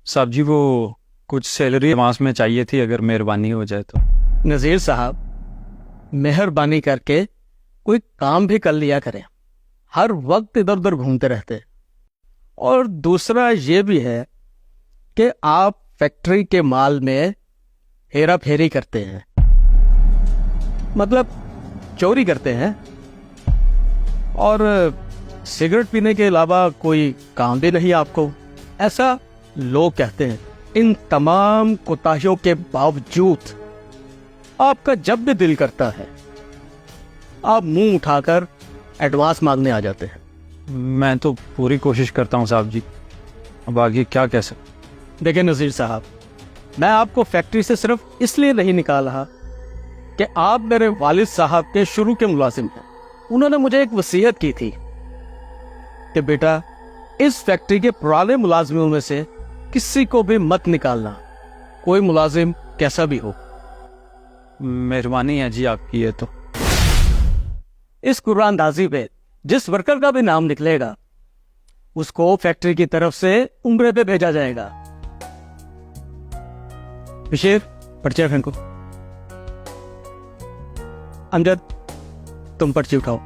साहब जी वो कुछ सैलरी एडवांस में चाहिए थी, अगर मेहरबानी हो जाए तो। नज़ीर साहब, मेहरबानी करके कोई काम भी कर लिया करें। हर वक्त इधर उधर घूमते रहते। और दूसरा ये भी है कि आप फैक्ट्री के माल में हेरा फेरी करते हैं, मतलब चोरी करते हैं। और सिगरेट पीने के अलावा कोई काम भी नहीं आपको, ऐसा लोग कहते हैं। इन तमाम कोताहियों के बावजूद आपका जब भी दिल करता है आप मुंह उठाकर एडवांस मांगने आ जाते हैं। मैं तो पूरी कोशिश करता हूँ साहब जी, अब आगे क्या कह सकते। देखिए नज़ीर साहब, मैं आपको फैक्ट्री से सिर्फ इसलिए नहीं निकाल रहा कि आप मेरे वालिद साहब के शुरू के मुलाजिम हैं। उन्होंने मुझे एक वसीयत की थी कि बेटा, इस फैक्ट्री के पुराने मुलाजिमों में से किसी को भी मत निकालना, कोई मुलाजिम कैसा भी हो। मेहरबानी है जी आपकी। ये तो इस कुरानदाजी पे जिस वर्कर का भी नाम निकलेगा उसको फैक्ट्री की तरफ से उम्रे पे भेजा जाएगा। बशीर, पर्चे फेंको। अमजद, तुम पर्ची उठाओ।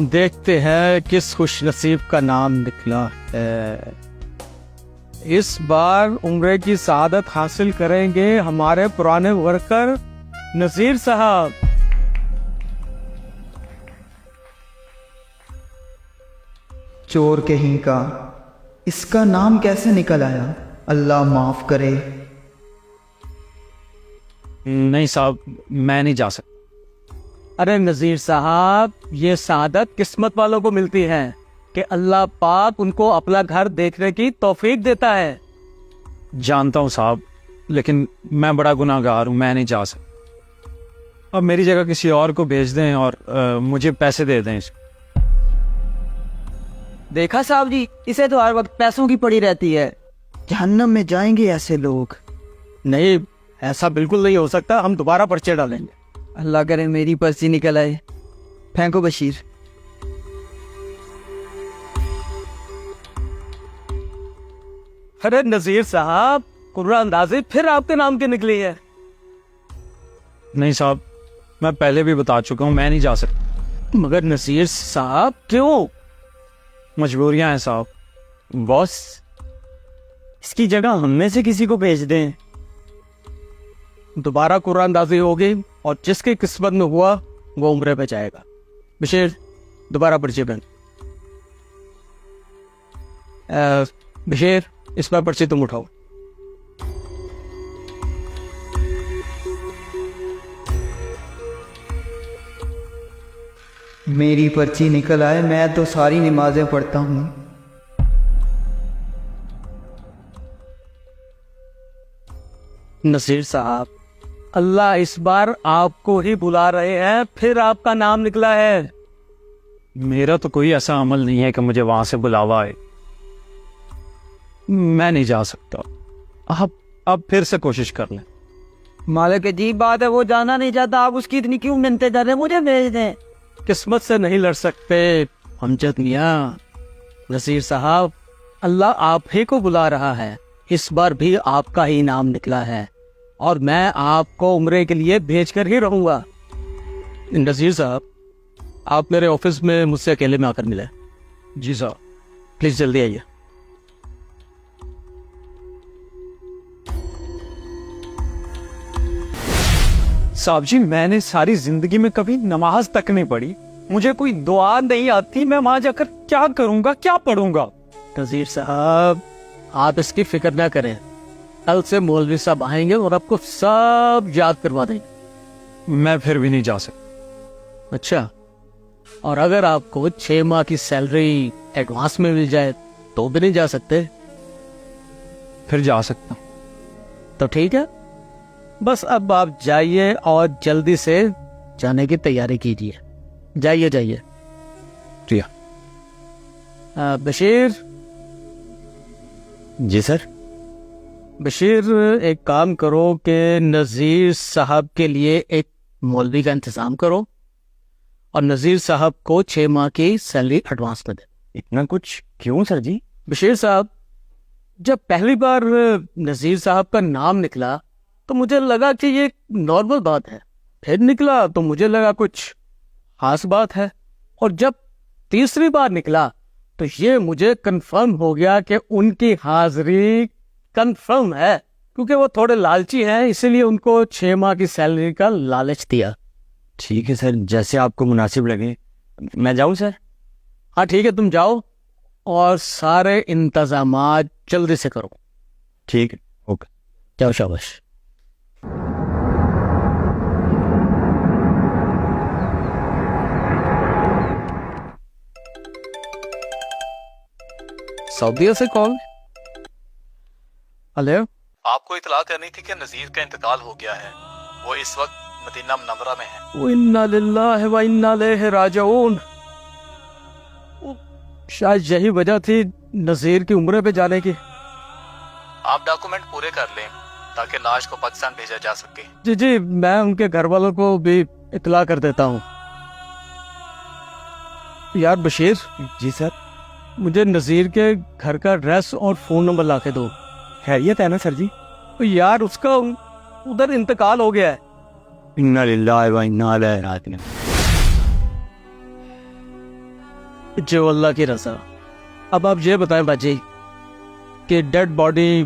देखते हैं किस खुशनसीब का नाम निकला है। इस बार उम्रे की सआदत हासिल करेंगे हमारे पुराने वर्कर नज़ीर साहब। चोर कहीं का, इसका नाम कैसे निकल आया? अल्लाह माफ करे। नहीं साहब, मैं नहीं जा सकता। अरे नज़ीर साहब, ये सआदत किस्मत वालों को मिलती है कि अल्लाह पाक उनको अपना घर देखने की तौफीक देता है। जानता हूँ साहब, लेकिन मैं बड़ा गुनाहगार हूँ, मैं नहीं जा सकता। अब मेरी जगह किसी और को भेज दें और मुझे पैसे दे दें। देखा साहब जी, इसे तो हर वक्त पैसों की पड़ी रहती है। जहन्नम में जाएंगे ऐसे लोग। नहीं, ऐसा बिल्कुल नहीं हो सकता। हम दोबारा पर्चे डालेंगे। अल्लाह करे मेरी पर्ची निकल आए। फेंको बशीर। अरे नज़ीर साहब, कुरानदाजी फिर आपके नाम की निकली है। नहीं साहब, मैं पहले भी बता चुका हूँ, मैं नहीं जा सकता। मगर नज़ीर साहब क्यों? मजबूरियां हैं साहब। बॉस, इसकी जगह हम में से किसी को भेज दें। दोबारा कुरानदाजी होगी और जिसकी किस्मत में हुआ वो उम्रे पे जाएगा। बशीर, दोबारा पर्ची बन। बशीर, इस बार पर्ची तुम उठाओ। मेरी पर्ची निकल आए। मैं तो सारी नमाजें पढ़ता हूँ। नसीर साहब, अल्लाह इस बार आपको ही बुला रहे हैं, फिर आपका नाम निकला है। मेरा तो कोई ऐसा अमल नहीं है कि मुझे वहां से बुलावा आए। मैं नहीं जा सकता। आप फिर से कोशिश कर लें। मालिक, अजीब बात है, वो जाना नहीं चाहता, आप उसकी इतनी क्यों मिन्नतें कर रहे हैं? मुझे भेज दें। किस्मत से नहीं लड़ सकते हमजद मियां। नसीर साहब, अल्लाह आप ही को बुला रहा है। इस बार भी आपका ही नाम निकला है और मैं आपको उम्रे के लिए भेज कर ही रहूंगा। नजीर साहब, आप मेरे ऑफिस में मुझसे अकेले में आकर मिले। जी साहब। प्लीज जल्दी आइए। साहब जी, मैंने सारी जिंदगी में कभी नमाज तक नहीं पढ़ी, मुझे कोई दुआ नहीं आती। मैं वहां जाकर क्या करूंगा, क्या पढ़ूंगा? नजीर साहब, आप इसकी फिक्र ना करें। कल से मौलवी साहब आएंगे और आपको सब याद करवा देंगे। मैं फिर भी नहीं जा सकता। अच्छा, और अगर आपको 6 माह की सैलरी एडवांस में मिल जाए तो भी नहीं जा सकते? फिर जा सकता। तो ठीक है, बस अब आप जाइए और जल्दी से जाने की तैयारी कीजिए। जाइए जाइए। बशीर। जी सर। बशीर, एक काम करो कि नज़ीर साहब के लिए एक मौलवी का इंतजाम करो और नज़ीर साहब को 6 माह की सैलरी एडवांस में दे। इतना कुछ क्यों सर जी? बशीर साहब, जब पहली बार नज़ीर साहब का नाम निकला तो मुझे लगा कि ये नॉर्मल बात है, फिर निकला तो मुझे लगा कुछ खास बात है, और जब तीसरी बार निकला तो ये मुझे कंफर्म हो गया कि उनकी हाजिरी कंफर्म है, क्योंकि वो थोड़े लालची हैं, इसीलिए उनको 6 माह की सैलरी का लालच दिया। ठीक है सर, जैसे आपको मुनासिब लगे। मैं जाऊं सर? हाँ ठीक है, तुम जाओ और सारे इंतजामात जल्दी से करो। ठीक है, ओके। जाओ, शाबाश। सऊदीया से कॉल। हेलो, आपको इतला करनी थी कि नजीर का इंतकाल हो गया है। वो इस वक्त मदीना मुनव्वरा में है। वो इन्ना लिल्लाहि व इन्ना इलैहि राजिऊन। शायद यही वजह थी नजीर की उम्र पे जाने की। आप डॉक्यूमेंट पूरे कर लें ताकि लाश को पाकिस्तान भेजा जा सके। जी जी, मैं उनके घर वालों को भी इतला कर देता हूँ। यार बशीर जी सर। मुझे नजीर के घर का एड्रेस और फोन नंबर ला के दो। खैरियत है ना सर जी? यार उसका उधर इंतकाल हो गया है। इन्ना लिल्लाहि व इन्ना इलैहि राजिऊन। जो अल्लाह की रज़ा। अब आप ये बताएं बाजी कि डेड बॉडी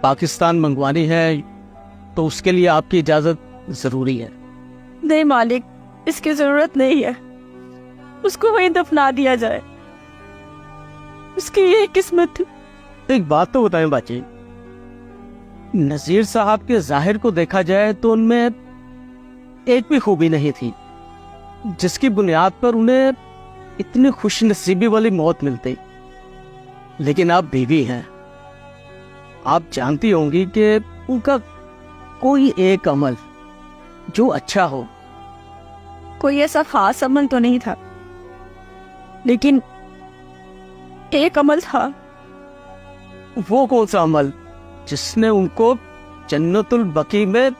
पाकिस्तान मंगवानी है तो उसके लिए आपकी इजाज़त ज़रूरी है। नहीं मालिक, इसकी जरूरत नहीं है। उसको वहीं दफना दिया जाए, उसकी ये किस्मत थी। एक बात तो बताएं बाजी, नजीर साहब के जाहिर को देखा जाए तो उनमें एक भी खूबी नहीं थी जिसकी बुनियाद पर उन्हें इतनी खुशनसीबी वाली मौत मिलती। लेकिन आप बीवी हैं, आप जानती होंगी कि उनका कोई एक अमल जो अच्छा हो। कोई ऐसा खास अमल तो नहीं था, लेकिन एक अमल था। वो कौन सा अमल जिसने उनको जन्नतुल बकी में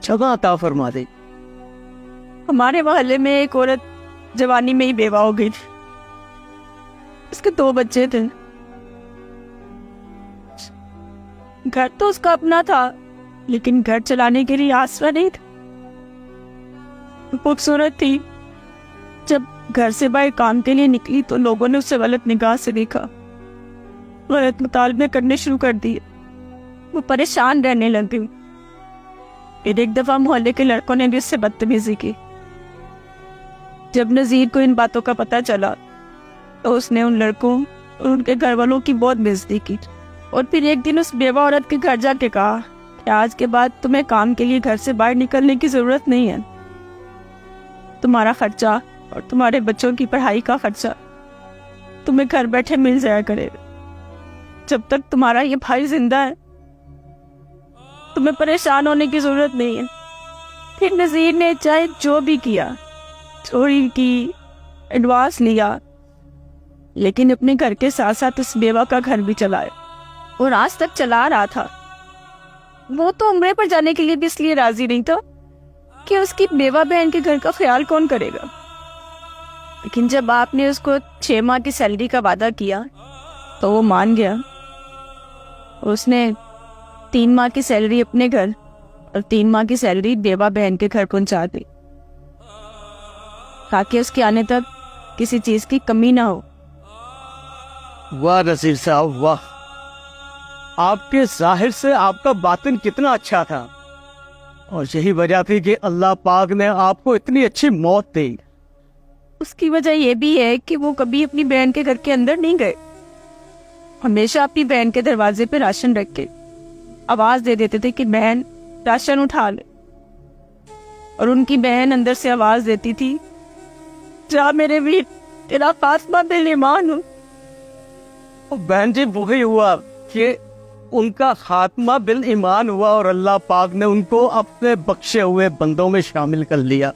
जगह अता फरमा दी? हमारे मोहल्ले में एक औरत जवानी में ही बेवा हो गई थी। उसके 2 बच्चे थे। घर तो उसका अपना था, लेकिन घर चलाने के लिए आसरा नहीं था। खूबसूरत थी। जब घर से बाहर काम के लिए निकली तो लोगों ने उसे गलत निगाह से देखा, गलत मुतालबे करने शुरू कर दिए। वो परेशान रहने लगी। फिर एक दफा मोहल्ले के लड़कों ने भी उससे बदतमीजी की। जब नजीर को इन बातों का पता चला तो उसने उन लड़कों और उनके घर वालों की बहुत बेइज्जती की, और फिर एक दिन उस बेवा औरत के घर जाके कहा कि आज के बाद तुम्हें काम के लिए घर से बाहर निकलने की जरूरत नहीं है। तुम्हारा खर्चा और तुम्हारे बच्चों की पढ़ाई का खर्चा तुम्हें घर बैठे मिल जाया करेगा। जब तक तुम्हारा ये भाई जिंदा है तुम्हें परेशान होने की जरूरत नहीं है। फिर नजीर ने चाहे जो भी किया, चोरी की, एडवांस लिया, लेकिन अपने घर के साथ साथ उस बेवा का घर भी चलाया, और आज तक चला रहा था। वो तो उम्रे पर जाने के लिए भी इसलिए राजी नहीं था कि उसकी बेवा बहन के घर का ख्याल कौन करेगा। लेकिन जब आपने उसको 6 माह की सैलरी का वादा किया तो वो मान गया। उसने 3 माह की सैलरी अपने घर और 3 माह की सैलरी बेवा बहन के घर पहुंचा दी, ताकि उसके आने तक किसी चीज की कमी ना हो। वाह नसीर साहब वाह, आपके जाहिर से आपका बातिन कितना अच्छा था, और यही वजह थी कि अल्लाह पाक ने आपको इतनी अच्छी मौत दी। उसकी वजह यह भी है कि वो कभी अपनी बहन के घर के अंदर नहीं गए। हमेशा अपनी बहन के दरवाजे पे राशन रख के आवाज दे देते थे कि बहन राशन उठा ले, और उनकी बहन अंदर से आवाज देती थी, जा मेरे वीर, तेरा फातिमा बिल ईमान हूं। और बहन जी वही हुआ कि उनका खात्मा बिल ईमान हुआ और अल्लाह पाक ने उनको अपने बख्शे हुए बंदों में शामिल कर लिया।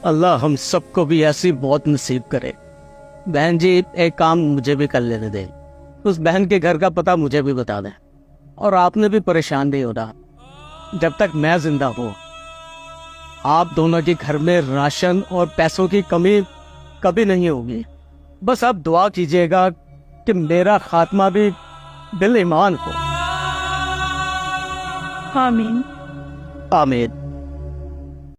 अल्लाह हम सबको भी ऐसी मौत नसीब करे। बहन जी एक काम मुझे भी कर लेने दें, उस बहन के घर का पता मुझे भी बता दें, और आपने भी परेशान नहीं होना जब तक मैं जिंदा हूँ। आप दोनों के घर में राशन और पैसों की कमी कभी नहीं होगी। बस आप दुआ कीजिएगा कि मेरा खात्मा भी बिल ईमान हो। आमीन। आमीन।